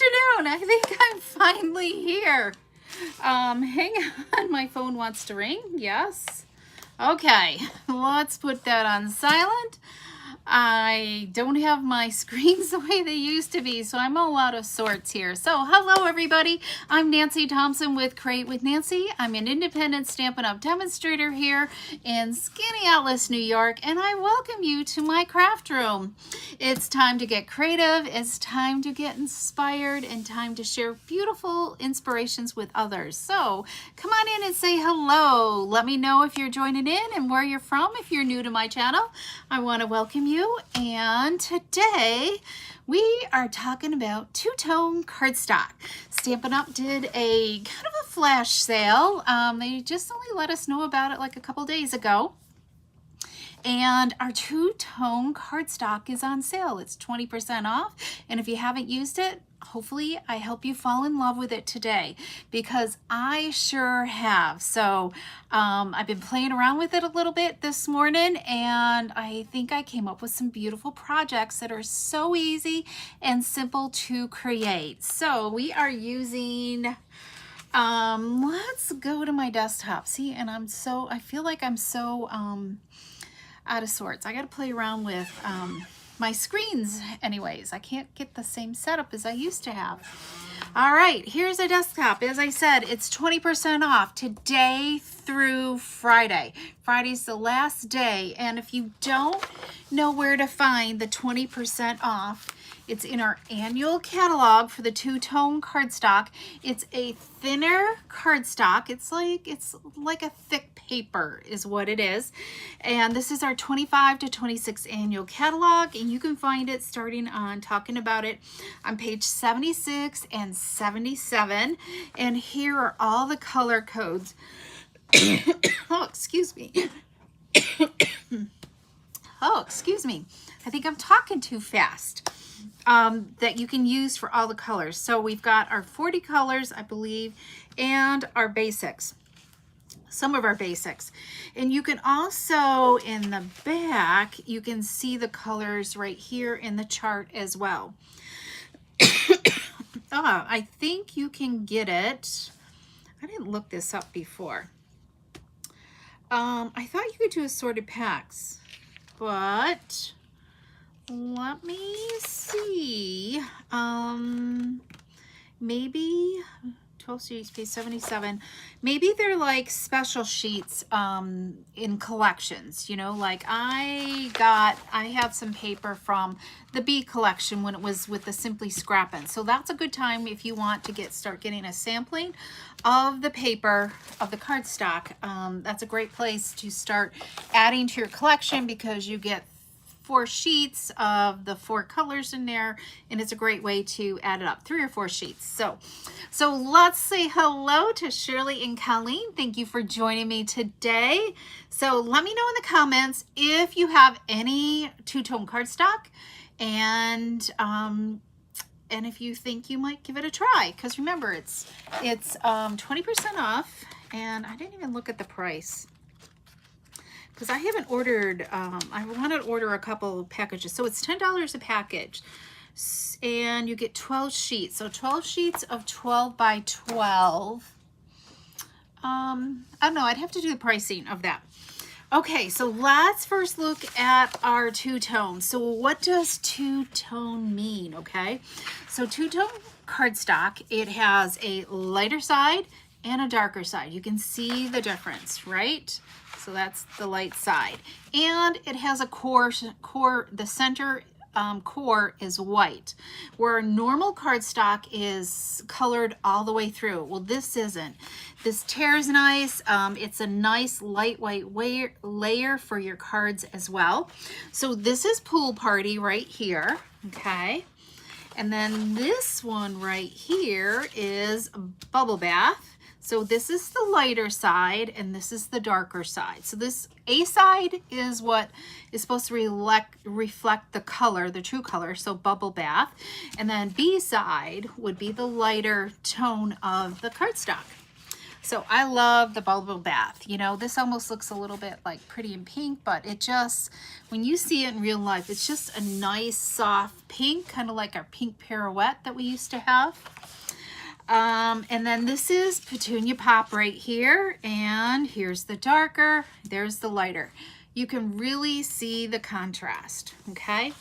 afternoon. I think I'm finally here. Hang on, my phone wants to ring. Yes. Okay, let's put that on silent. I don't have my screens the way they used to be, so I'm all out of sorts here. So hello everybody, I'm Nancy Thompson with Create with Nancy. I'm an independent Stampin' Up! Demonstrator here in Skaneateles, New York, and I welcome you to my craft room. It's time to get creative, it's time to get inspired, and time to share beautiful inspirations with others. So come on in and say hello. Let me know if you're joining in and where you're from. If you're new to my channel, I want to welcome you. And today we are talking about two-tone cardstock. Stampin' Up! Did a kind of a flash sale. They just only let us know about it like a couple days ago. And our two-tone cardstock is on sale. It's 20% off. And if you haven't used it, hopefully I help you fall in love with it today, because I sure have. So I've been playing around with it a little bit this morning, and I think I came up with some beautiful projects that are so easy and simple to create. So we are using, let's go to my desktop. See, and I feel like I'm so out of sorts. I got to play around with my screens anyways. I can't get the same setup as I used to have. All right, here's a desktop. As I said, it's 20% off today through Friday. Friday's the last day, and if you don't know where to find the 20% off, it's in our annual catalog for the two-tone cardstock. It's a thinner cardstock. It's like a thick paper is what it is. And this is our 25 to 26 annual catalog, and you can find it starting on talking about it on page 76 and 77. And here are all the color codes. Oh, excuse me. Oh, excuse me. I think I'm talking too fast. That you can use for all the colors. So we've got our 40 colors, I believe, and our basics. Some of our basics. And you can also, in the back, you can see the colors right here in the chart as well. I think you can get it. I didn't look this up before. I thought you could do assorted packs, but let me see. Maybe 12 sheets, page 77. Maybe they're like special sheets in collections. You know, like I have some paper from the B collection when it was with the Simply Scrappin'. So that's a good time if you want to start getting a sampling of the paper of the cardstock. That's a great place to start adding to your collection, because you get 4 sheets of the 4 colors in there, and it's a great way to add it up, 3 or 4 sheets. So let's say hello to Shirley and Colleen. Thank you for joining me today. So let me know in the comments if you have any two-tone cardstock, and if you think you might give it a try, because remember it's 20% off, and I didn't even look at the price, because I haven't ordered, I wanted to order a couple packages. So it's $10 a package, and you get 12 sheets. So 12 sheets of 12 by 12. I don't know, I'd have to do the pricing of that. Okay, so let's first look at our two-tone. So what does two-tone mean, okay? So two-tone cardstock, it has a lighter side and a darker side. You can see the difference, right? So that's the light side. And it has a core, the center core is white, where normal cardstock is colored all the way through. Well, this isn't. This tears nice. It's a nice lightweight layer for your cards as well. So this is Pool Party right here, okay? And then this one right here is Bubble Bath. So this is the lighter side, and this is the darker side. So this A side is what is supposed to reflect the color, the true color, so Bubble Bath. And then B side would be the lighter tone of the cardstock. So I love the bubble bath. You know, this almost looks a little bit like Pretty in Pink, but it just, when you see it in real life, it's just a nice soft pink, kind of like our pink pirouette that we used to have. And then this is Petunia Pop right here, and here's the darker, there's the lighter. You can really see the contrast, okay?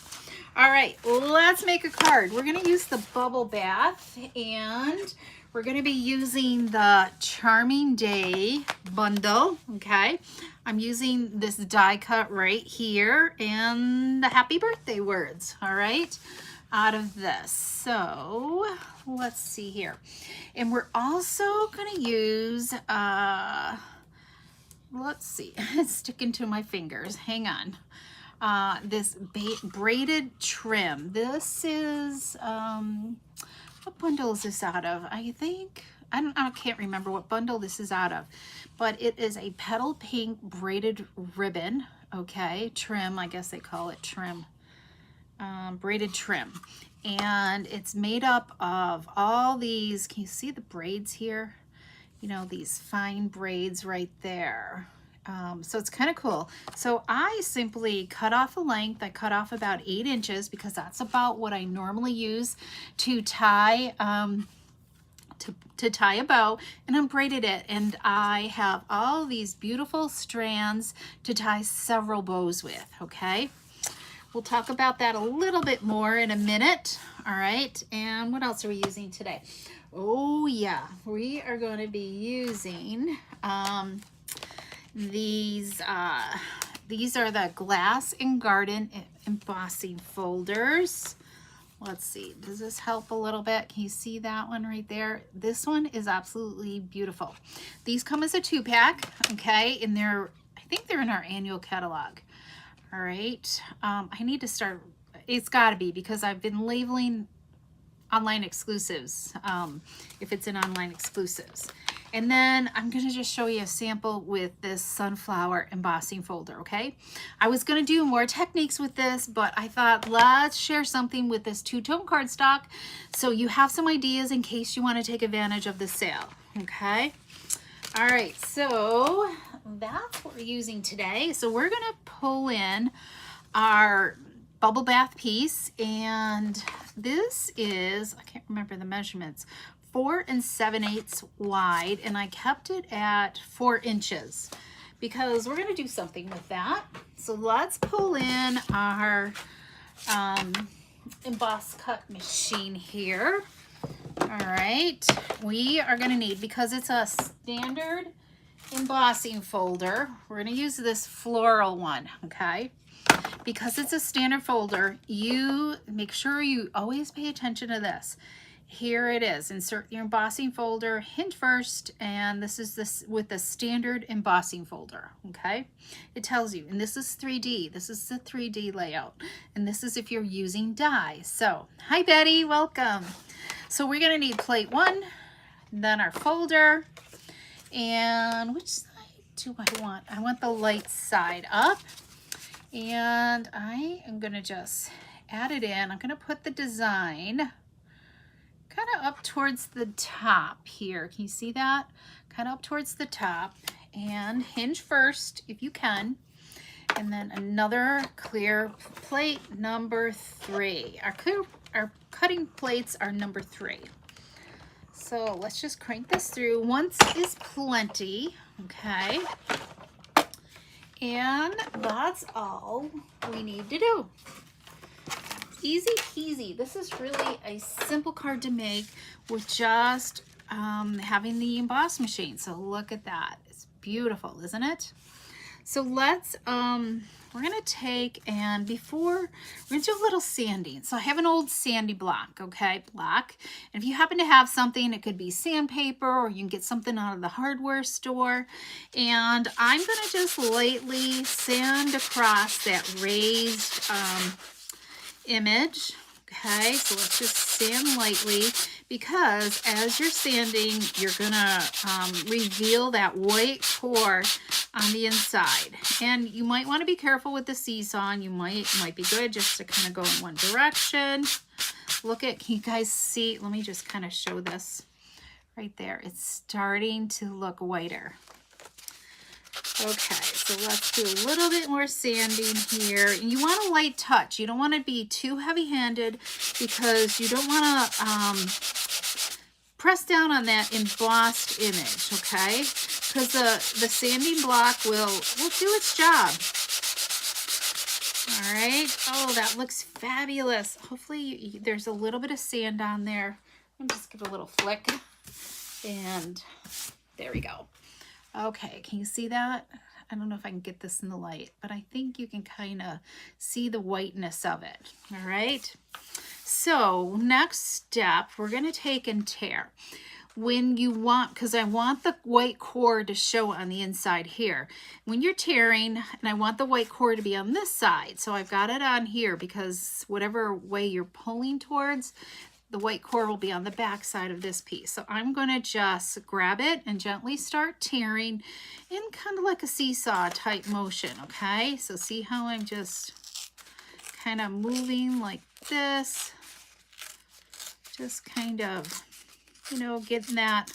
All right, let's make a card. We're gonna use the bubble bath, and we're going to be using the Charming Day bundle, okay? I'm using this die cut right here and the happy birthday words, all right, out of this. So let's see here. And we're also going to use, let's see, it's sticking to my fingers. Hang on. This braided trim. This is, what bundle is this out of? I think, I can't remember what bundle this is out of, but it is a petal pink braided ribbon, okay, trim, I guess they call it trim, braided trim. And it's made up of all these, can you see the braids here? You know, these fine braids right there. So it's kind of cool. So I simply cut off a length. I cut off about 8 inches because that's about what I normally use to tie to tie a bow, and I braided it, and I have all these beautiful strands to tie several bows with, okay? We'll talk about that a little bit more in a minute, all right? And what else are we using today? Oh yeah, we are going to be using these are the Glass and Garden embossing folders. Let's see, does this help a little bit? Can you see that one right there? This one is absolutely beautiful. These come as a 2-pack, okay, and I think they're in our annual catalog. All right, I need to start, it's gotta be, because I've been labeling online exclusives, if it's in online exclusives. And then I'm going to just show you a sample with this sunflower embossing folder, okay? I was going to do more techniques with this, but I thought let's share something with this 2-tone cardstock so you have some ideas in case you want to take advantage of the sale, okay? All right, so that's what we're using today. So we're going to pull in our bubble bath piece, and this is, I can't remember the measurements, 4 7/8 wide, and I kept it at 4 inches because we're going to do something with that. So let's pull in our emboss cut machine here. All right, we are going to need, because it's a standard embossing folder, we're going to use this floral one, okay? Because it's a standard folder, you make sure you always pay attention to this. Here it is, insert your embossing folder, hint first, and this is with the standard embossing folder, okay? It tells you, and this is 3D, this is the 3D layout, and this is if you're using die. So, hi Betty, welcome. So we're gonna need plate 1, then our folder, and which side do I want? I want the light side up, and I am gonna just add it in. I'm gonna put the design kind of up towards the top here. Can you see that? Kind of up towards the top, and hinge first if you can, and then another clear plate number 3. Our cutting plates are number 3. So let's just crank this through. Once is plenty, okay? And that's all we need to do. Easy peasy. This is really a simple card to make with just having the emboss machine. So look at that. It's beautiful, isn't it? So let's, we're going to take, and before, we're going to do a little sanding. So I have an old sandy block, okay, block. And if you happen to have something, it could be sandpaper, or you can get something out of the hardware store. And I'm going to just lightly sand across that raised image. Okay, so let's just sand lightly, because as you're sanding, you're gonna reveal that white core on the inside. And you might want to be careful with the seesaw, and you might be good just to kind of go in one direction. Look at, can you guys see? Let me just kind of show this right there. It's starting to look whiter. Okay, so let's do a little bit more sanding here. And you want a light touch. You don't want to be too heavy-handed because you don't want to press down on that embossed image, okay? Because the sanding block will do its job. All right. Oh, that looks fabulous. Hopefully there's a little bit of sand on there. Let me just give it a little flick. And there we go. Okay, can you see that? I don't know if I can get this in the light, but I think you can kind of see the whiteness of it. All right. So next step, we're going to take and tear. When you want, because I want the white core to show on the inside here. When you're tearing, and I want the white core to be on this side, so I've got it on here because whatever way you're pulling towards, the white core will be on the back side of this piece. So I'm going to just grab it and gently start tearing in kind of like a seesaw type motion, okay? So see how I'm just kind of moving like this, just kind of, you know, getting that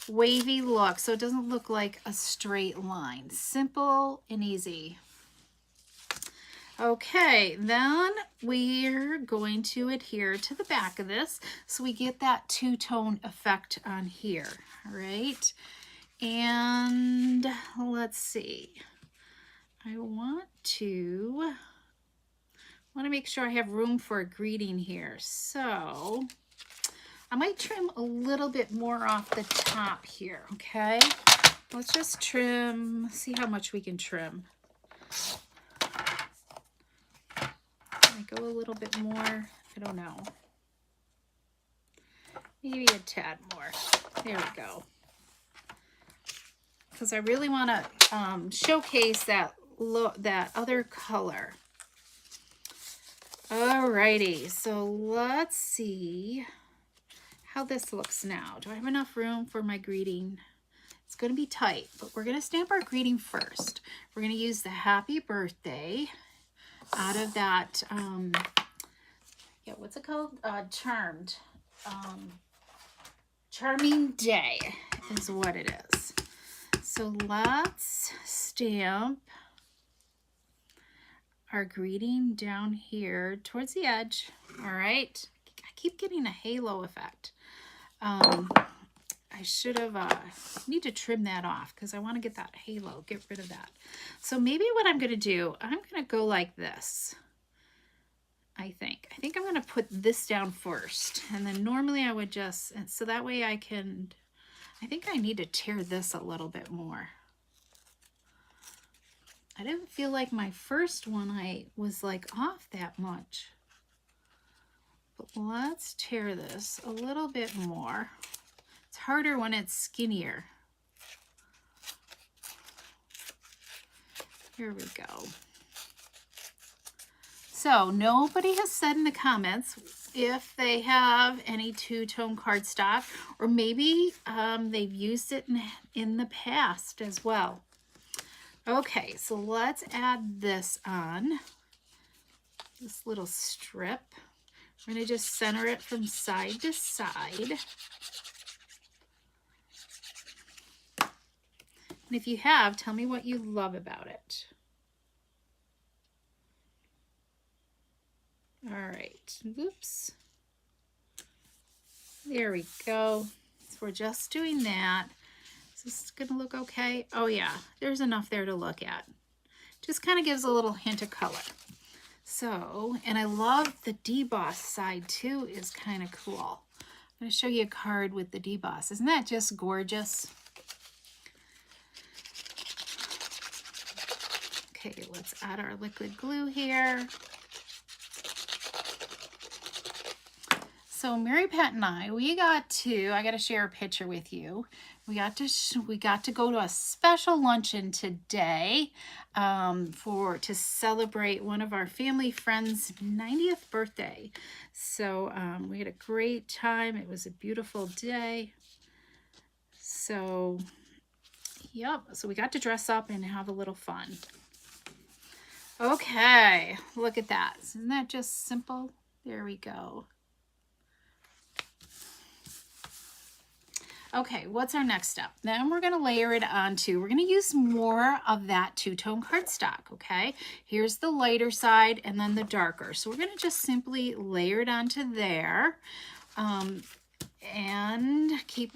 wavy look so it doesn't look like a straight line. Simple and easy. Okay, then we're going to adhere to the back of this so we get that two-tone effect on here. All right, and let's see. I want to make sure I have room for a greeting here. So I might trim a little bit more off the top here, okay? Let's just trim, see how much we can trim. Go a little bit more, I don't know. Maybe a tad more. There we go. Because I really want to showcase that other color. Alrighty, so let's see how this looks now. Do I have enough room for my greeting? It's going to be tight, but we're going to stamp our greeting first. We're going to use the happy birthday out of that, yeah, what's it called? Charmed. Charming Day is what it is. So let's stamp our greeting down here towards the edge. All right. I keep getting a halo effect. I should have, need to trim that off because I want to get that halo, get rid of that. So maybe what I'm going to do, I'm going to go like this. I think I'm going to put this down first. And then normally I would just, so that way I can, I think I need to tear this a little bit more. I didn't feel like my first one I was like off that much. But let's tear this a little bit more. It's harder when it's skinnier. Here we go. So nobody has said in the comments if they have any two-tone cardstock, or maybe they've used it in the past as well. Okay, so let's add this on, this little strip. We're going to just center it from side to side. And if you have, tell me what you love about it. All right, oops. There we go. So we're just doing that. Is this gonna look okay? Oh yeah, there's enough there to look at. Just kind of gives a little hint of color. So, and I love the deboss side too, is kind of cool. I'm gonna show you a card with the deboss. Isn't that just gorgeous? Okay, let's add our liquid glue here. So Mary Pat and I got to share a picture with you. We got to go to a special luncheon today to celebrate one of our family friends' 90th birthday. So we had a great time. It was a beautiful day. So, yep. So we got to dress up and have a little fun. Okay, look at that. Isn't that just simple? There we go. Okay, what's our next step? Then we're going to layer it onto, we're going to use more of that two-tone cardstock, okay? Here's the lighter side and then the darker. So we're going to just simply layer it onto there, and keep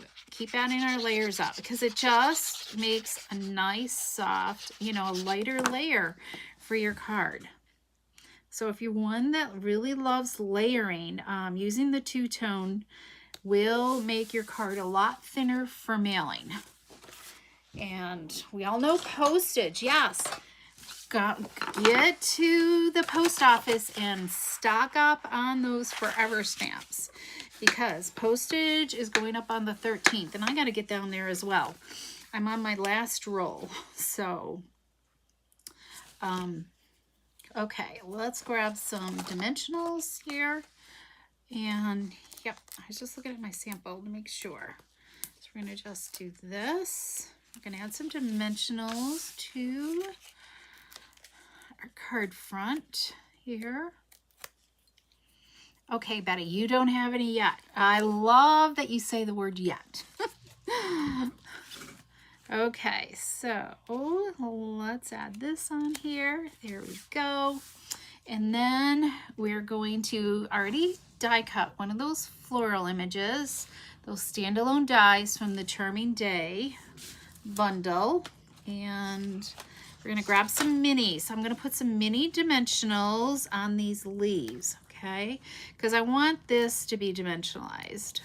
adding our layers up because it just makes a nice, soft, you know, a lighter layer for your card. So if you're one that really loves layering, using the two-tone will make your card a lot thinner for mailing. And we all know postage, yes. Get to the post office and stock up on those forever stamps because postage is going up on the 13th and I got to get down there as well. I'm on my last roll. So, okay, let's grab some dimensionals here. And yep, I was just looking at my sample to make sure. So we're going to just do this. We're going to add some dimensionals to our card front here. Okay, Betty, you don't have any yet. I love that you say the word yet. Okay, so let's add this on here. There we go. And then we're going to already die cut one of those floral images, those standalone dies from the Charming Day bundle. And we're going to grab some minis. So I'm going to put some mini dimensionals on these leaves, okay? Because I want this to be dimensionalized.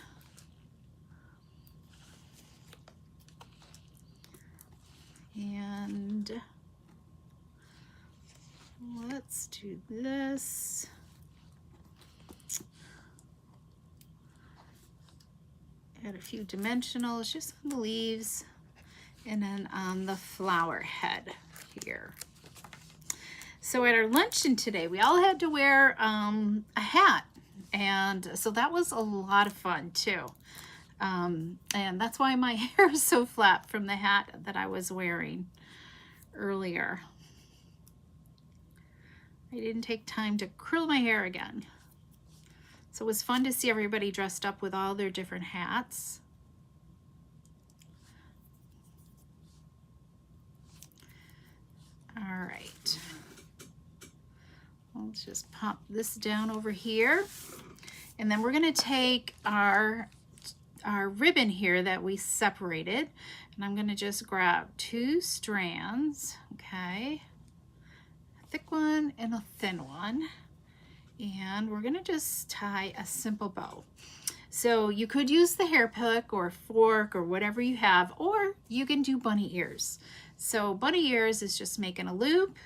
And let's do this. Add a few dimensionals just on the leaves and then on the flower head here. So at our luncheon today, we all had to wear a hat. And so that was a lot of fun too. And that's why my hair is so flat from the hat that I was wearing earlier. I didn't take time to curl my hair again. So it was fun to see everybody dressed up with all their different hats. All right. Let's just pop this down over here. And then we're going to take our ribbon here that we separated. And I'm going to just grab 2 strands, okay? Thick one and a thin one, and we're gonna just tie a simple bow. So you could use the hair pick or fork or whatever you have, or you can do bunny ears. So bunny ears is just making a loop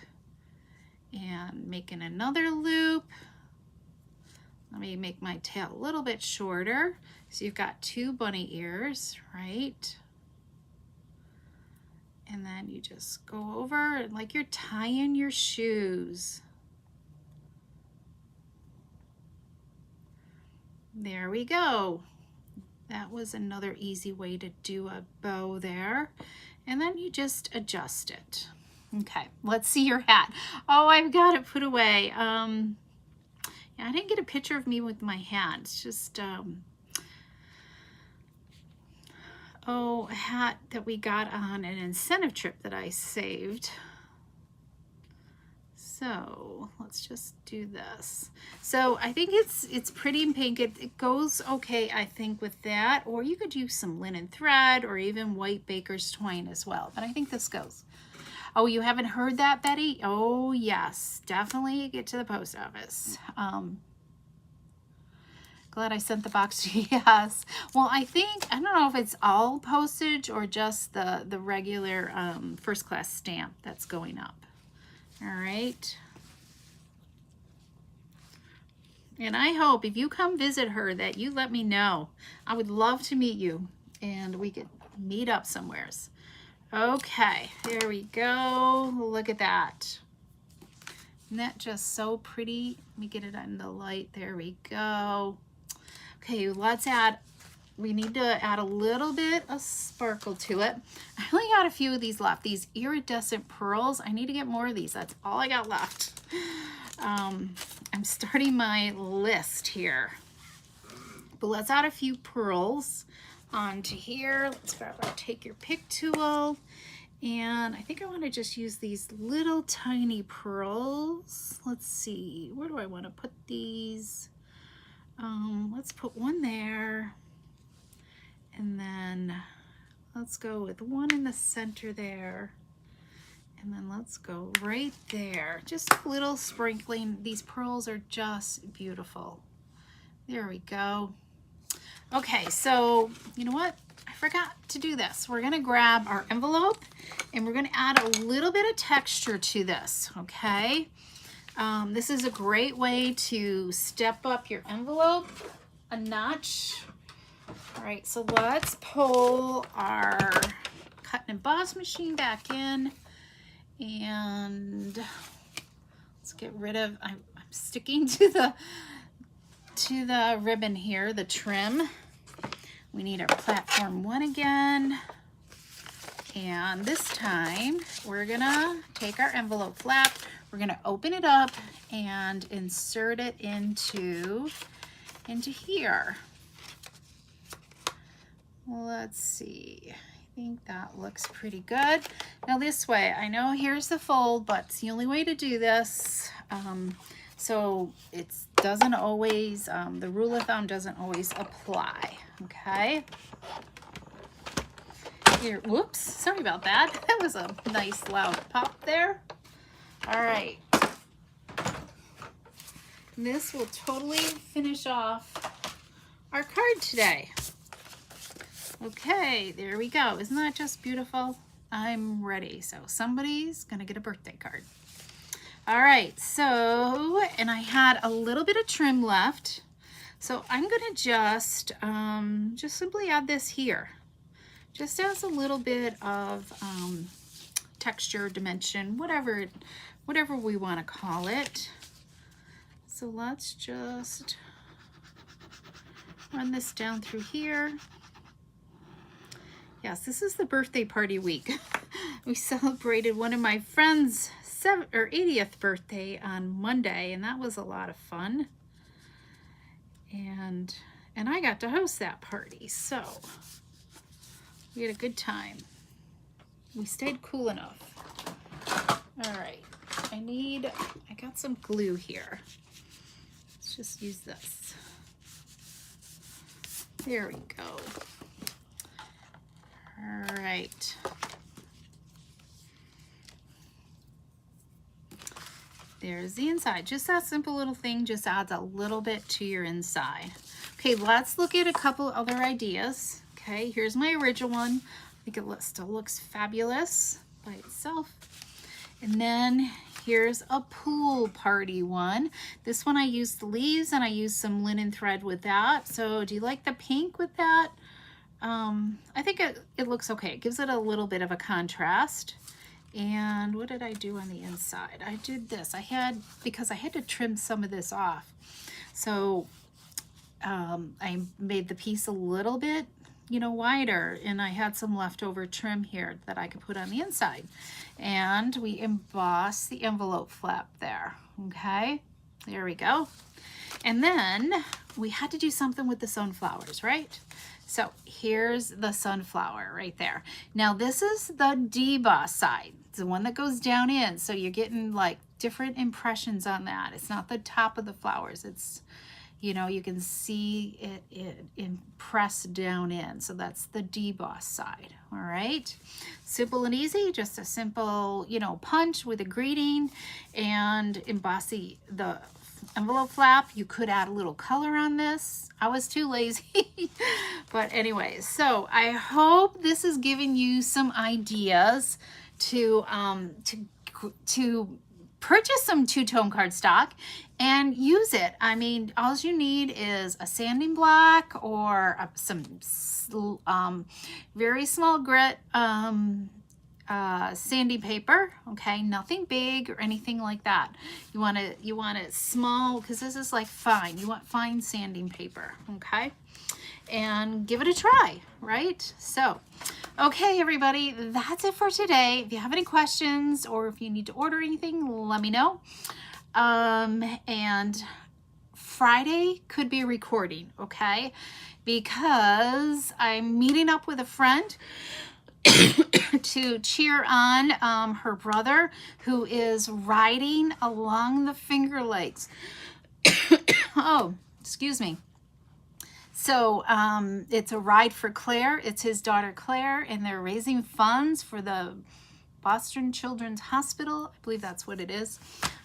and making another loop. Let me make my tail a little bit shorter. So you've got 2 bunny ears, right? And then you just go over like you're tying your shoes. There we go. That was another easy way to do a bow there. And then you just adjust it. Okay, let's see your hat. Oh, I've got it put away. Yeah, I didn't get a picture of me with my hat. It's just a hat that we got on an incentive trip that I saved. So let's just do this. So I think it's pretty in pink. It goes okay, I think, with that. Or you could use some linen thread or even white baker's twine as well. But I think this goes. Oh, you haven't heard that, Betty? Oh, yes. Definitely get to the post office. Glad I sent the box to you. Yes. Well, I don't know if it's all postage or just the regular first class stamp that's going up. All right. And I hope if you come visit her that you let me know. I would love to meet you and we could meet up somewheres. Okay, there we go. Look at that. Isn't that just so pretty? Let me get it in the light. There we go. Okay, we need to add a little bit of sparkle to it. I only got a few of these left. These iridescent pearls. I need to get more of these. That's all I got left. I'm starting my list here. But let's add a few pearls onto here. Let's grab our Take Your Pick tool. And I think I want to just use these little tiny pearls. Let's see, where do I want to put these? Let's put one there. And then let's go with one in the center there. And then let's go right there. Just a little sprinkling. These pearls are just beautiful. There we go. Okay, so you know what? I forgot to do this. We're gonna grab our envelope and we're gonna add a little bit of texture to this, okay? This is a great way to step up your envelope a notch. All right, so let's pull our cut and emboss machine back in, and let's get rid of, I'm sticking to the ribbon here, the trim. We need our platform 1 again. And this time we're gonna take our envelope flap, we're gonna open it up and insert it into here. Let's see, I think that looks pretty good. Now this way, I know here's the fold, but it's the only way to do this. So it doesn't always, the rule of thumb doesn't always apply, okay? Here, whoops, sorry about that. That was a nice loud pop there. All right. And this will totally finish off our card today. Okay, there we go. Isn't that just beautiful? I'm ready. So somebody's gonna get a birthday card. All right, so, and I had a little bit of trim left. So I'm gonna just simply add this here. Just as a little bit of texture, dimension, whatever we wanna call it. So let's just run this down through here. Yes, this is the birthday party week. We celebrated one of my friends' 80th birthday on Monday, and that was a lot of fun. And I got to host that party, so we had a good time. We stayed cool enough. All right, I got some glue here. Let's just use this. There we go. All right. There's the inside. Just that simple little thing just adds a little bit to your inside. Okay, let's look at a couple other ideas. Okay, here's my original one. I think it still looks fabulous by itself. And then here's a pool party one. This one I used the leaves and I used some linen thread with that. So do you like the pink with that? I think it looks okay. It gives it a little bit of a contrast. And what did I do on the inside? I did this. Because I had to trim some of this off. So I made the piece a little bit, wider, and I had some leftover trim here that I could put on the inside. And we embossed the envelope flap there. Okay, there we go. And then we had to do something with the sunflowers, right? So here's the sunflower right there. Now this is the deboss side. It's the one that goes down in. So you're getting like different impressions on that. It's not the top of the flowers. It's, you can see it impressed down in. So that's the deboss side. All right. Simple and easy. Just a simple, punch with a greeting and emboss the envelope flap. You could add a little color on this. I was too lazy. But anyways, so I hope this is giving you some ideas to purchase some two-tone cardstock and use it. I mean, all you need is a sanding block or some very small grit sanding paper. Okay, nothing big or anything like that. You want it small because this is like fine. You want fine sanding paper. Okay, and give it a try, right? So okay, everybody, that's it for today. If you have any questions or if you need to order anything, let me know. And Friday could be a recording, okay? Because I'm meeting up with a friend to cheer on her brother who is riding along the Finger Lakes. Oh, excuse me. So it's a ride for Claire. It's his daughter Claire, and they're raising funds for the Boston Children's Hospital. I believe that's what it is.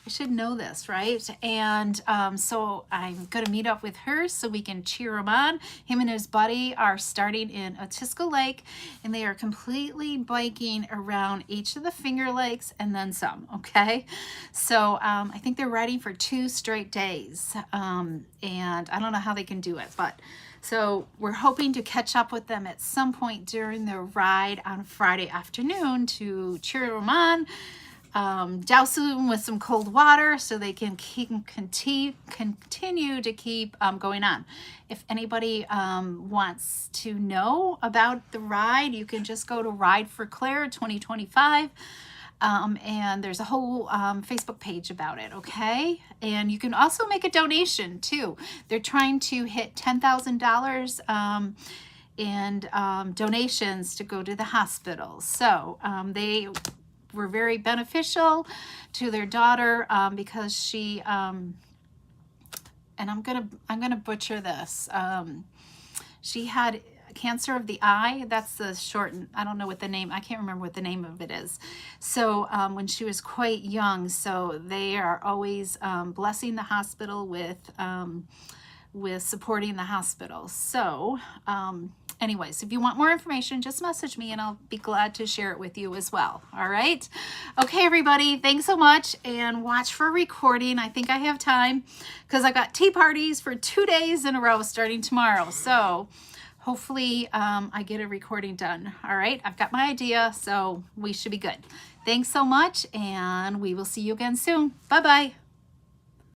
I should know this, right? And so I'm going to meet up with her so we can cheer him on. Him and his buddy are starting in Otisco Lake, and they are completely biking around each of the Finger Lakes and then some, okay? So I think they're riding for 2 straight days, and I don't know how they can do it, but so we're hoping to catch up with them at some point during the ride on Friday afternoon to cheer them on, douse them with some cold water so they can continue to keep going on. If anybody wants to know about the ride, you can just go to Ride for Claire 2025. And there's a whole Facebook page about it, okay? And you can also make a donation too. They're trying to hit $10,000 in donations to go to the hospital. So they were very beneficial to their daughter because she, and I'm gonna butcher this. She had cancer of the eye. That's the short, I don't know what the name, I can't remember what the name of it is. So when she was quite young, so they are always blessing the hospital with supporting the hospital. So anyways, if you want more information, just message me and I'll be glad to share it with you as well. All right. Okay, everybody, thanks so much, and watch for a recording. I think I have time because I got tea parties for 2 days in a row starting tomorrow. So hopefully I get a recording done. All right, I've got my idea, so we should be good. Thanks so much, and we will see you again soon. Bye-bye.